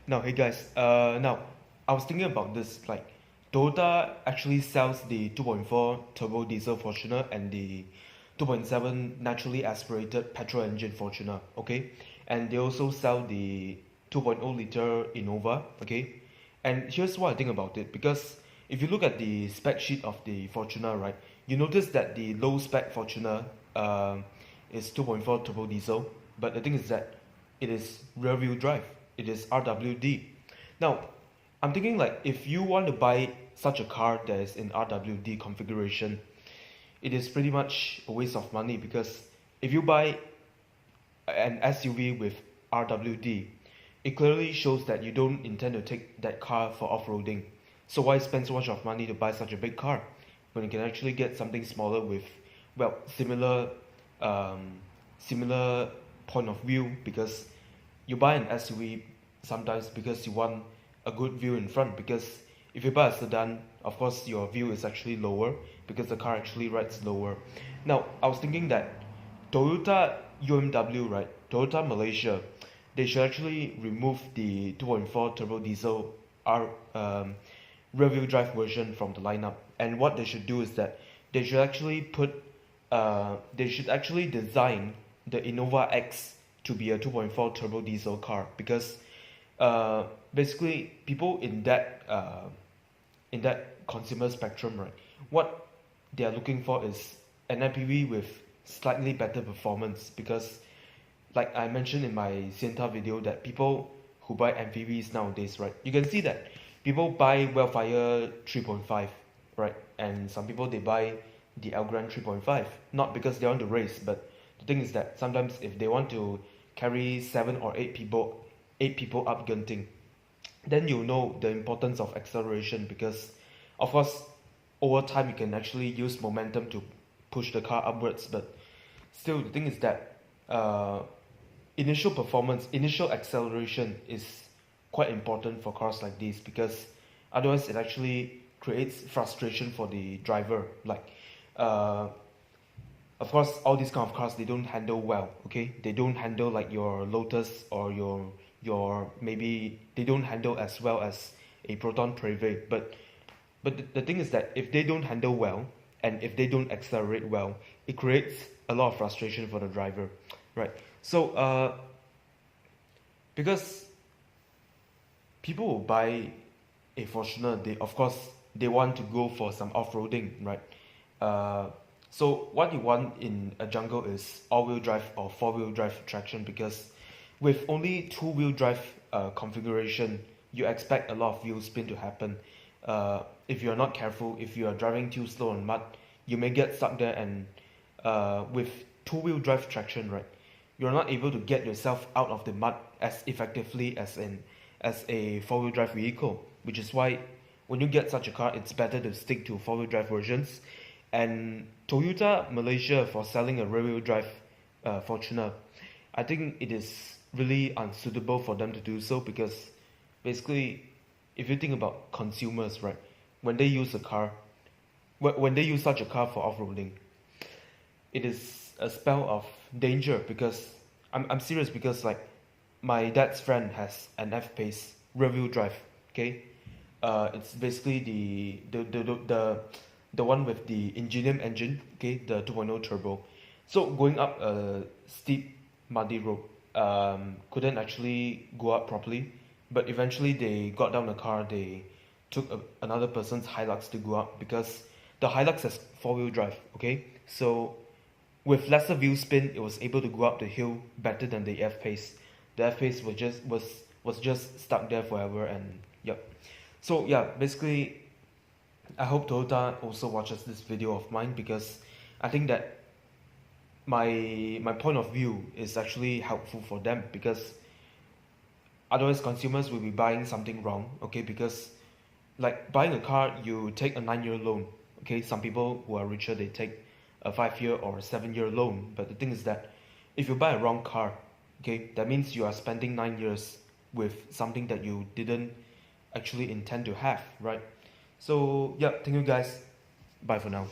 Now, hey guys, now I was thinking about this. Like, Toyota actually sells the 2.4 turbo diesel Fortuner and the 2.7 naturally aspirated petrol engine Fortuner, okay? And they also sell the 2.0 liter Innova, okay? And here's what I think about it, because if you look at the spec sheet of the Fortuner, right, you notice that the low spec Fortuner is 2.4 turbo diesel, but the thing is that it is rear wheel drive, it is RWD. Now, I'm thinking, like, if you want to buy such a car that is in RWD configuration, it is pretty much a waste of money, because if you buy an SUV with RWD, it clearly shows that you don't intend to take that car for off-roading. So why spend so much of money to buy such a big car when you can actually get something smaller with, well, similar point of view? Because you buy an SUV sometimes because you want a good view in front, because if you buy a sedan, of course your view is actually lower because the car actually rides lower. Now, I was thinking that Toyota UMW, right, Toyota Malaysia, they should actually remove the 2.4 turbo diesel rear wheel drive version from the lineup. And what they should do is that they should actually design the Innova X to be a 2.4 turbo diesel car, because basically people in that consumer spectrum, right, what they are looking for is an MPV with slightly better performance. Because like I mentioned in my Sienta video, that people who buy MPVs nowadays, right, you can see that people buy Wellfire 3.5, right, and some people they buy the Elgrand 3.5, not because they want to race, but the thing is that sometimes if they want to carry 7 or 8 people up Genting, then you know the importance of acceleration, because of course over time you can actually use momentum to push the car upwards. But still, the thing is that initial performance, initial acceleration is quite important for cars like these, because otherwise it actually creates frustration for the driver. Like of course all these kind of cars, they don't handle well, okay? They don't handle like your Lotus or your maybe they don't handle as well as a Proton Preve. But the thing is that if they don't handle well and if they don't accelerate well, it creates a lot of frustration for the driver, right? So because people will buy a Fortuner, they of course they want to go for some off-roading, right? So what you want in a jungle is all-wheel drive or four-wheel drive traction, because with only two-wheel drive configuration, you expect a lot of wheel spin to happen. If you're not careful, if you are driving too slow on mud, you may get stuck there. And with two-wheel drive traction, right, you're not able to get yourself out of the mud as effectively as a four-wheel drive vehicle, which is why when you get such a car, it's better to stick to four-wheel drive versions. And Toyota Malaysia, for selling a rear-wheel drive Fortuner, I think it is really unsuitable for them to do so, because basically, if you think about consumers, right, when they use a car, when they use such a car for off-roading, it is a spell of danger. Because I'm serious, because like my dad's friend has an F-Pace rear-wheel drive, okay? It's basically the one with the Ingenium engine, okay, the 2.0 turbo. So going up a steep muddy road, couldn't actually go up properly, but eventually they got down the car. They took another person's Hilux to go up, because the Hilux has four-wheel drive, okay? So with lesser wheel spin, it was able to go up the hill better than the F-Pace. The F-Pace was just stuck there forever. And yep. So yeah, basically I hope Toyota also watches this video of mine, because I think that my point of view is actually helpful for them, because otherwise consumers will be buying something wrong, okay? Because like buying a car, you take a 9-year loan, okay? Some people who are richer, they take a 5-year or 7-year loan. But the thing is that if you buy a wrong car, okay, that means you are spending 9 years with something that you didn't actually intend to have, right? So yeah, thank you guys. Bye for now.